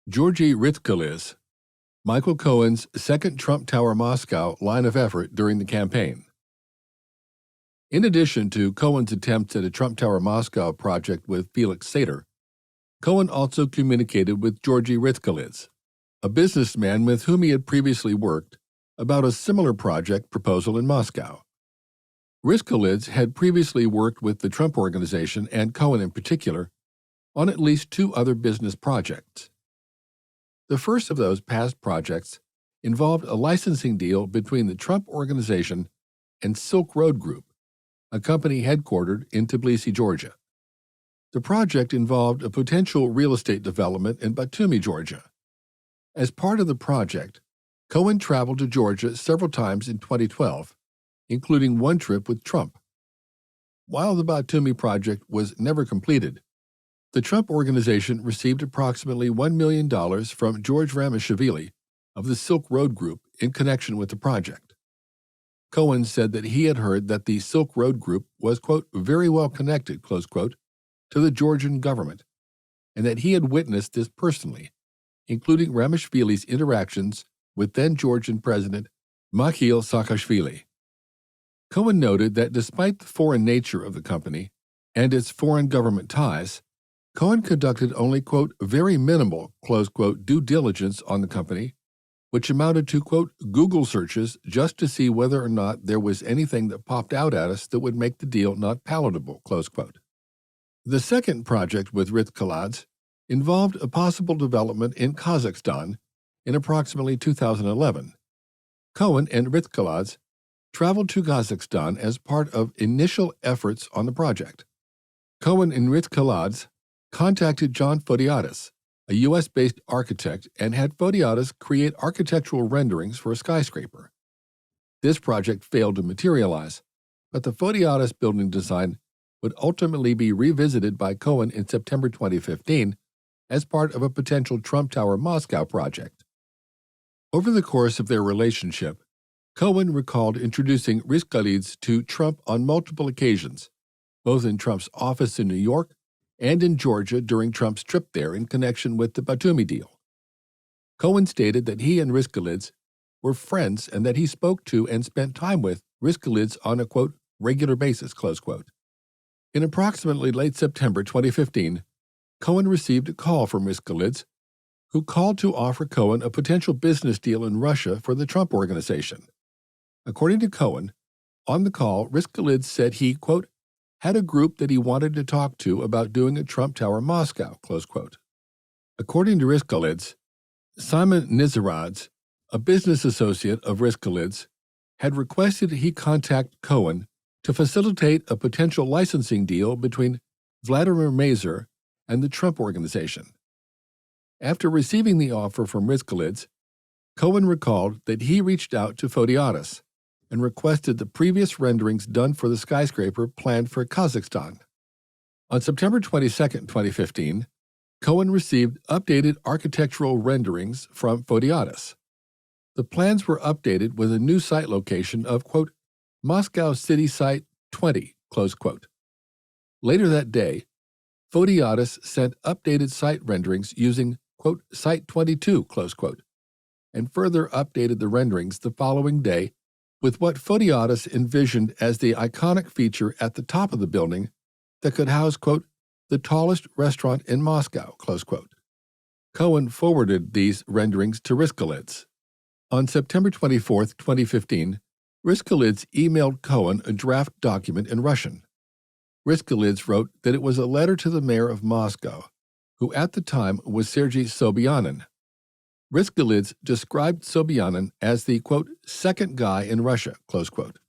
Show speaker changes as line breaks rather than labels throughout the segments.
Giorgi Rtskhiladze, Michael Cohen's second Trump Tower Moscow line of effort during the campaign. In addition to Cohen's attempts at a Trump Tower Moscow project with Felix Sater, Cohen also communicated with Giorgi Rtskhiladze, a businessman with whom he had previously worked, about a similar project proposal in Moscow. Rtskhiladze had previously worked with the Trump Organization and Cohen in particular on at least two other business projects. The first of those past projects involved a licensing deal between the Trump Organization and Silk Road Group, a company headquartered in Tbilisi, Georgia. The project involved a potential real estate development in Batumi, Georgia. As part of the project, Cohen traveled to Georgia several times in 2012, including one trip with Trump. While the Batumi project was never completed, the Trump Organization received approximately $1 million from George Ramashvili of the Silk Road Group in connection with the project. Cohen said that he had heard that the Silk Road Group was, quote, very well connected, close quote, to the Georgian government, and that he had witnessed this personally, including Ramashvili's interactions with then-Georgian President Mikhail Saakashvili. Cohen noted that despite the foreign nature of the company and its foreign government ties, Cohen conducted only, quote, very minimal, close quote, due diligence on the company, which amounted to, quote, Google searches just to see whether or not there was anything that popped out at us that would make the deal not palatable, close quote. The second project with Rtskhiladze involved a possible development in Kazakhstan in approximately 2011. Cohen and Rtskhiladze traveled to Kazakhstan as part of initial efforts on the project. Cohen and Rtskhiladze contacted John Fotiadis, a U.S.-based architect, and had Fotiadis create architectural renderings for a skyscraper. This project failed to materialize, but the Fotiadis building design would ultimately be revisited by Cohen in September 2015 as part of a potential Trump Tower Moscow project. Over the course of their relationship, Cohen recalled introducing Rtskhiladze to Trump on multiple occasions, both in Trump's office in New York and in Georgia during Trump's trip there in connection with the Batumi deal. Cohen stated that he and Rtskhiladze were friends and that he spoke to and spent time with Rtskhiladze on a, quote, regular basis, close quote. In approximately late September 2015, Cohen received a call from Rtskhiladze, who called to offer Cohen a potential business deal in Russia for the Trump Organization. According to Cohen, on the call, Rtskhiladze said he, quote, had a group that he wanted to talk to about doing a Trump Tower Moscow, close quote. According to Rtskhiladze, Simon Nizaradze, a business associate of Rtskhiladze, had requested he contact Cohen to facilitate a potential licensing deal between Vladimir Mazur and the Trump Organization. After receiving the offer from Rtskhiladze, Cohen recalled that he reached out to Fotiadis and requested the previous renderings done for the skyscraper planned for Kazakhstan. On September 22, 2015, Cohen received updated architectural renderings from Fotiadis. The plans were updated with a new site location of, quote, Moscow City Site 20, close quote. Later that day, Fotiadis sent updated site renderings using, quote, Site 22, close quote, and further updated the renderings the following day with what Fotiadis envisioned as the iconic feature at the top of the building that could house, quote, the tallest restaurant in Moscow, close quote. Cohen forwarded these renderings to Rtskhiladze. On September 24, 2015, Rtskhiladze emailed Cohen a draft document in Russian. Rtskhiladze wrote that it was a letter to the mayor of Moscow, who at the time was Sergei Sobyanin. Rtskhiladze described Sobyanin as the, quote, second guy in Russia, close quote.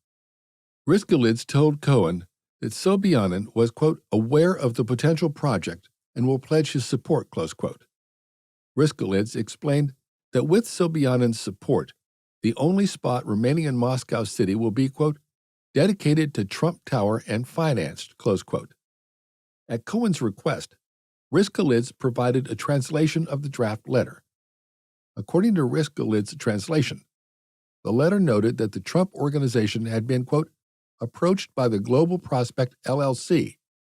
Rtskhiladze told Cohen that Sobyanin was, quote, aware of the potential project and will pledge his support, close quote. Rtskhiladze explained that with Sobyanin's support, the only spot remaining in Moscow City will be, quote, dedicated to Trump Tower and financed, close quote. At Cohen's request, Rtskhiladze provided a translation of the draft letter. According to Rtskhiladze's translation, the letter noted that the Trump Organization had been, quote, approached by the Global Prospect LLC,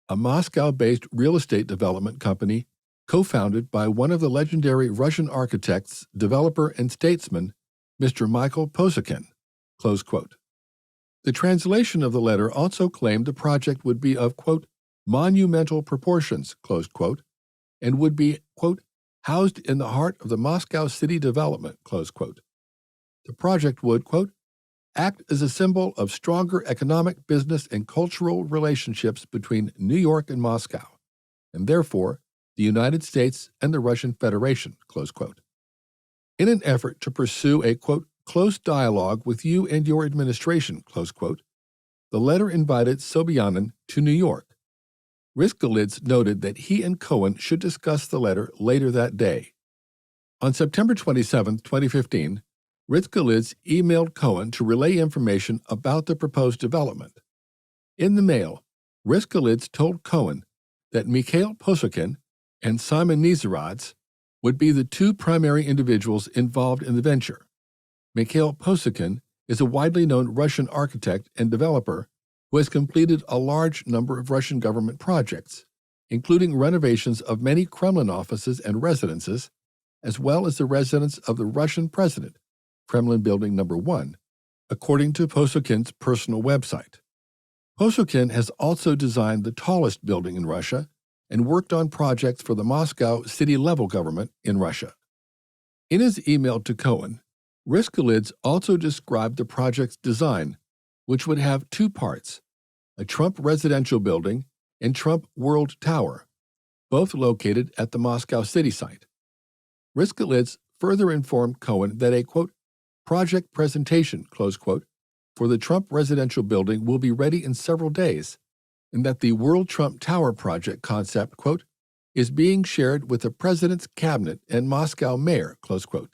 a Moscow-based real estate development company co-founded by one of the legendary Russian architects, developer, and statesman, Mr. Michael Posehkin. Close quote. The translation of the letter also claimed the project would be of, quote, monumental proportions, close quote, and would be, quote, housed in the heart of the Moscow city development, close quote. The project would, quote, act as a symbol of stronger economic, business, and cultural relationships between New York and Moscow, and therefore the United States and the Russian Federation, close quote. In an effort to pursue a, quote, close dialogue with you and your administration, close quote, the letter invited Sobyanin to New York. Rtskhiladze noted that he and Cohen should discuss the letter later that day. On September 27, 2015, Rtskhiladze emailed Cohen to relay information about the proposed development. In the mail, Rtskhiladze told Cohen that Mikhail Posehkin and Simon Narrates would be the two primary individuals involved in the venture. Mikhail Posehkin is a widely known Russian architect and developer who has completed a large number of Russian government projects, including renovations of many Kremlin offices and residences, as well as the residence of the Russian president, Kremlin Building No. 1, according to Posehkin's personal website. Posehkin has also designed the tallest building in Russia and worked on projects for the Moscow city-level government in Russia. In his email to Cohen, Rtskhiladze also described the project's design, which would have two parts, a Trump residential building and Trump World Tower, both located at the Moscow city site. Rtskhiladze further informed Cohen that a, quote, project presentation, close quote, for the Trump residential building will be ready in several days, and that the World Trump Tower project concept, quote, is being shared with the president's cabinet and Moscow mayor, close quote.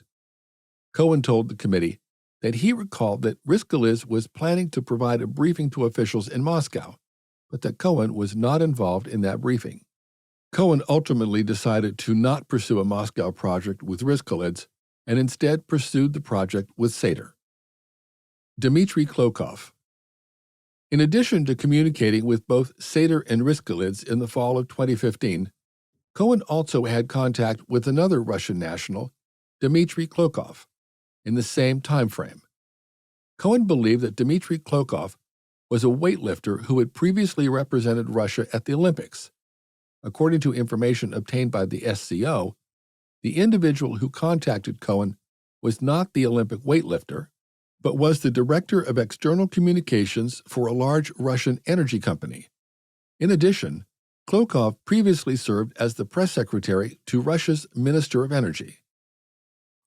Cohen told the committee that he recalled that Rtskhiladze was planning to provide a briefing to officials in Moscow, but that Cohen was not involved in that briefing. Cohen ultimately decided to not pursue a Moscow project with Rtskhiladze and instead pursued the project with Sater. Dmitry Klokov. In addition to communicating with both Sater and Rtskhiladze in the fall of 2015, Cohen also had contact with another Russian national, Dmitry Klokov, in the same time frame. Cohen believed that Dmitry Klokov was a weightlifter who had previously represented Russia at the Olympics. According to information obtained by the SCO, the individual who contacted Cohen was not the Olympic weightlifter, but was the director of external communications for a large Russian energy company. In addition, Klokov previously served as the press secretary to Russia's Minister of Energy.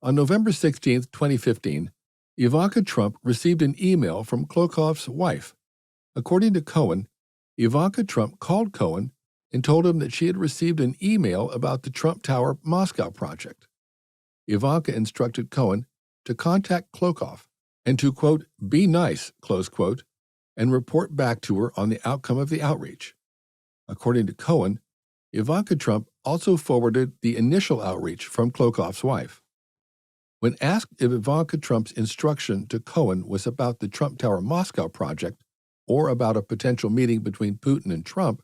On November 16, 2015, Ivanka Trump received an email from Klokov's wife. According to Cohen, Ivanka Trump called Cohen and told him that she had received an email about the Trump Tower Moscow project. Ivanka instructed Cohen to contact Klokov and to, quote, be nice, close quote, and report back to her on the outcome of the outreach. According to Cohen, Ivanka Trump also forwarded the initial outreach from Klokov's wife. When asked if Ivanka Trump's instruction to Cohen was about the Trump Tower Moscow project or about a potential meeting between Putin and Trump,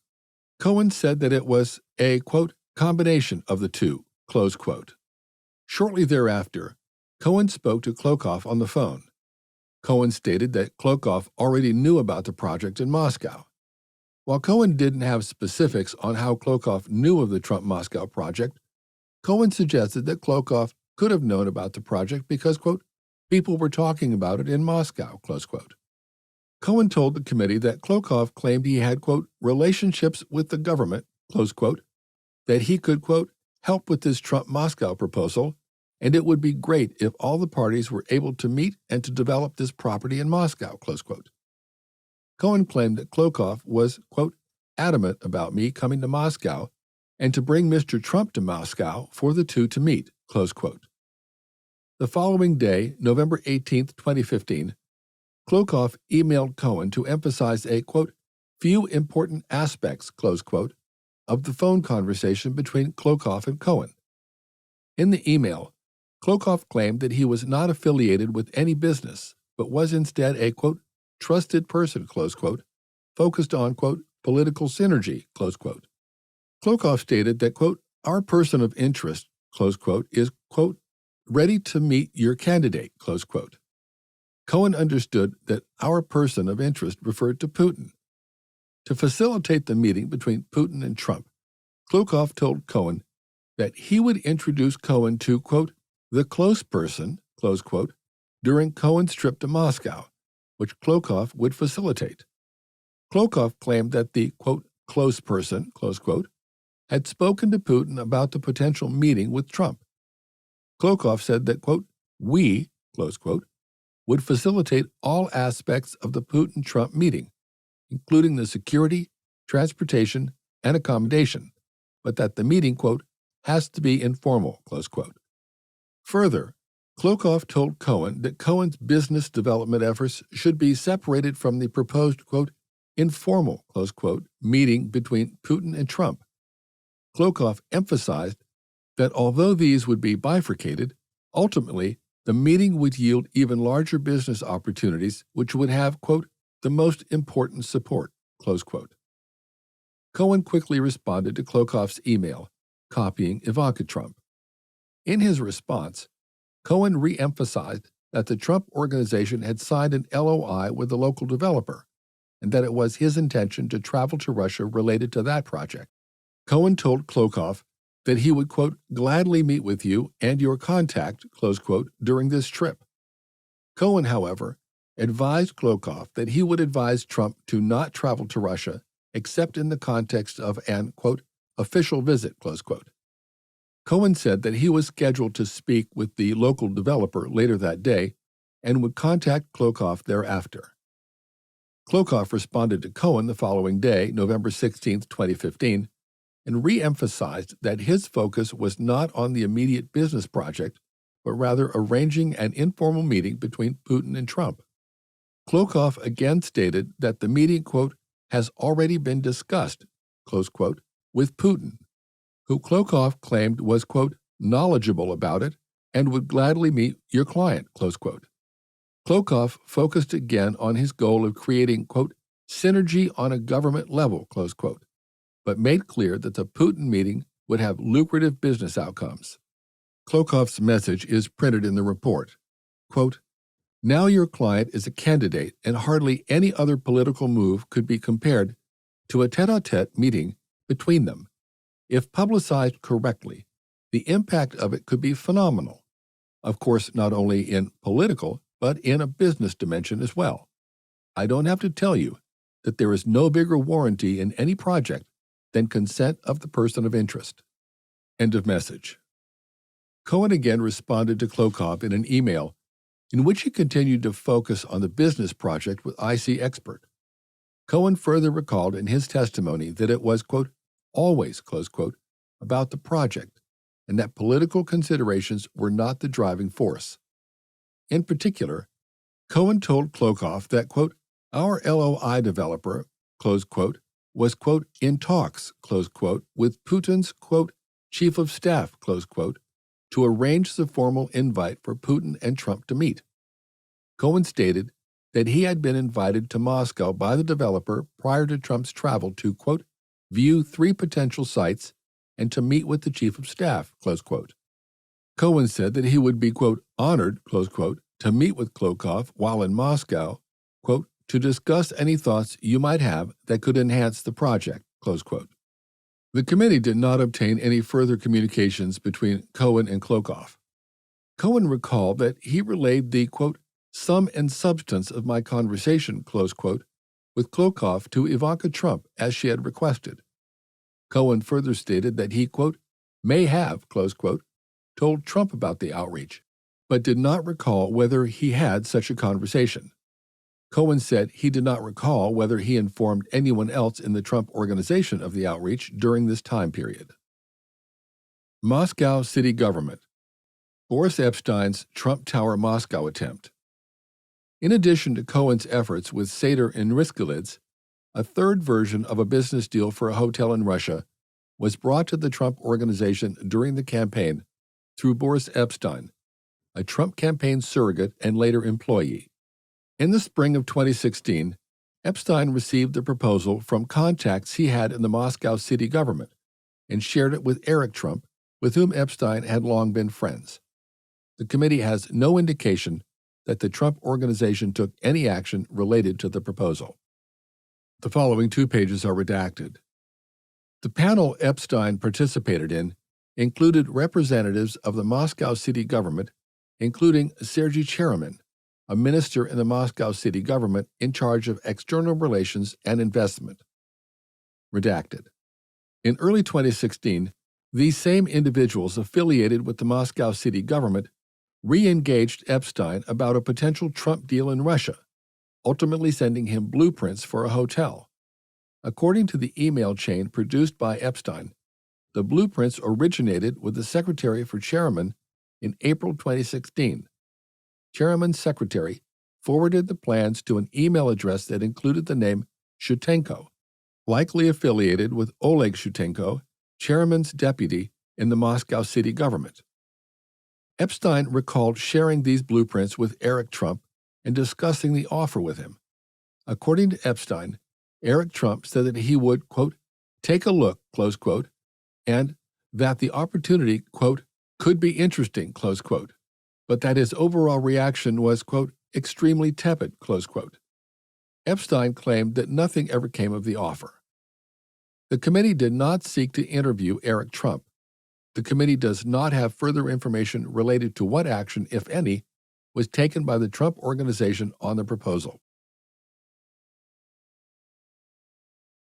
Cohen said that it was a, quote, combination of the two, close quote. Shortly thereafter, Cohen spoke to Klokov on the phone. Cohen stated that Klokov already knew about the project in Moscow. While Cohen didn't have specifics on how Klokov knew of the Trump Moscow project, Cohen suggested that Klokov could have known about the project because, quote, people were talking about it in Moscow, close quote. Cohen told the committee that Klokov claimed he had, quote, relationships with the government, close quote, that he could, quote, help with this Trump Moscow proposal, and it would be great if all the parties were able to meet and to develop this property in Moscow, close quote. Cohen claimed that Klokov was, quote, adamant about me coming to Moscow and to bring Mr. Trump to Moscow for the two to meet, close quote. The following day, November 18, 2015, Klokov emailed Cohen to emphasize a, quote, few important aspects, close quote, of the phone conversation between Klokov and Cohen. In the email, Klokov claimed that he was not affiliated with any business, but was instead a, quote, trusted person, close quote, focused on, quote, political synergy, close quote. Klokov stated that, quote, our person of interest, close quote, is, quote, ready to meet your candidate, close quote. Cohen understood that our person of interest referred to Putin. To facilitate the meeting between Putin and Trump, Klokov told Cohen that he would introduce Cohen to, quote, the close person, close quote, during Cohen's trip to Moscow, which Klokov would facilitate. Klokov claimed that the, quote, close person, close quote, had spoken to Putin about the potential meeting with Trump. Klokov said that, quote, we, close quote, would facilitate all aspects of the Putin-Trump meeting, including the security, transportation, and accommodation, but that the meeting, quote, has to be informal, close quote. Further, Klokov told Cohen that Cohen's business development efforts should be separated from the proposed, quote, informal, close quote, meeting between Putin and Trump. Klokov emphasized that although these would be bifurcated, ultimately the meeting would yield even larger business opportunities which would have, quote, the most important support, close quote. Cohen quickly responded to Klokov's email, copying Ivanka Trump. In his response, Cohen re-emphasized that the Trump organization had signed an LOI with the local developer and that it was his intention to travel to Russia related to that project. Cohen told Klokov that he would, quote, gladly meet with you and your contact, close quote, during this trip. Cohen, however, advised Klokov that he would advise Trump to not travel to Russia except in the context of an, quote, official visit, close quote. Cohen said that he was scheduled to speak with the local developer later that day and would contact Klokov thereafter. Klokov responded to Cohen the following day, November 16, 2015, and re-emphasized that his focus was not on the immediate business project, but rather arranging an informal meeting between Putin and Trump. Klokov again stated that the meeting, quote, has already been discussed, close quote, with Putin, who Klokov claimed was, quote, knowledgeable about it and would gladly meet your client, close quote. Klokov focused again on his goal of creating, quote, synergy on a government level, close quote, but made clear that the Putin meeting would have lucrative business outcomes. Klokov's message is printed in the report. Quote, now your client is a candidate and hardly any other political move could be compared to a tête-à-tête meeting between them. If publicized correctly, the impact of it could be phenomenal. Of course, not only in political, but in a business dimension as well. I don't have to tell you that there is no bigger warranty in any project than consent of the person of interest. End of message. Cohen again responded to Klokov in an email in which he continued to focus on the business project with IC Expert. Cohen further recalled in his testimony that it was, quote, always, close quote, about the project, and that political considerations were not the driving force. In particular, Cohen told Klokov that, quote, our LOI developer, close quote, was, quote, in talks, close quote, with Putin's, quote, chief of staff, close quote, to arrange the formal invite for Putin and Trump to meet. Cohen stated that he had been invited to Moscow by the developer prior to Trump's travel to, quote, view 3 potential sites and to meet with the chief of staff, close quote. Cohen said that he would be, quote, honored, close quote, to meet with Klokov while in Moscow, quote, to discuss any thoughts you might have that could enhance the project, close quote. The committee did not obtain any further communications between Cohen and Klokov. Cohen recalled that he relayed the, quote, sum and substance of my conversation, close quote, with Klokov to Ivanka Trump as she had requested. Cohen further stated that he, quote, may have, close quote, told Trump about the outreach, but did not recall whether he had such a conversation. Cohen said he did not recall whether he informed anyone else in the Trump organization of the outreach during this time period. Moscow city government. Boris Epstein's Trump Tower Moscow attempt. In addition to Cohen's efforts with Sater and Rtskhiladze, a third version of a business deal for a hotel in Russia was brought to the Trump organization during the campaign through Boris Epstein, a Trump campaign surrogate and later employee. In the spring of 2016, Epstein received the proposal from contacts he had in the Moscow city government, and shared it with Eric Trump, with whom Epstein had long been friends. The committee has no indication that the Trump Organization took any action related to the proposal. The following 2 pages are redacted. The panel Epstein participated in included representatives of the Moscow city government, including Sergei Chermin, a minister in the Moscow city government in charge of external relations and investment. Redacted. In early 2016, these same individuals affiliated with the Moscow city government re-engaged Epstein about a potential Trump deal in Russia, ultimately sending him blueprints for a hotel. According to the email chain produced by Epstein, the blueprints originated with the secretary for Chermin in April 2016. Chermin's secretary forwarded the plans to an email address that included the name Shutenko, likely affiliated with Oleg Shutenko, Chermin's deputy in the Moscow city government. Epstein recalled sharing these blueprints with Eric Trump and discussing the offer with him. According to Epstein, Eric Trump said that he would, quote, take a look, close quote, and that the opportunity, quote, could be interesting, close quote, but that his overall reaction was, quote, extremely tepid, close quote. Epstein claimed that nothing ever came of the offer. The committee did not seek to interview Eric Trump. The committee does not have further information related to what action, if any, was taken by the Trump Organization on the proposal.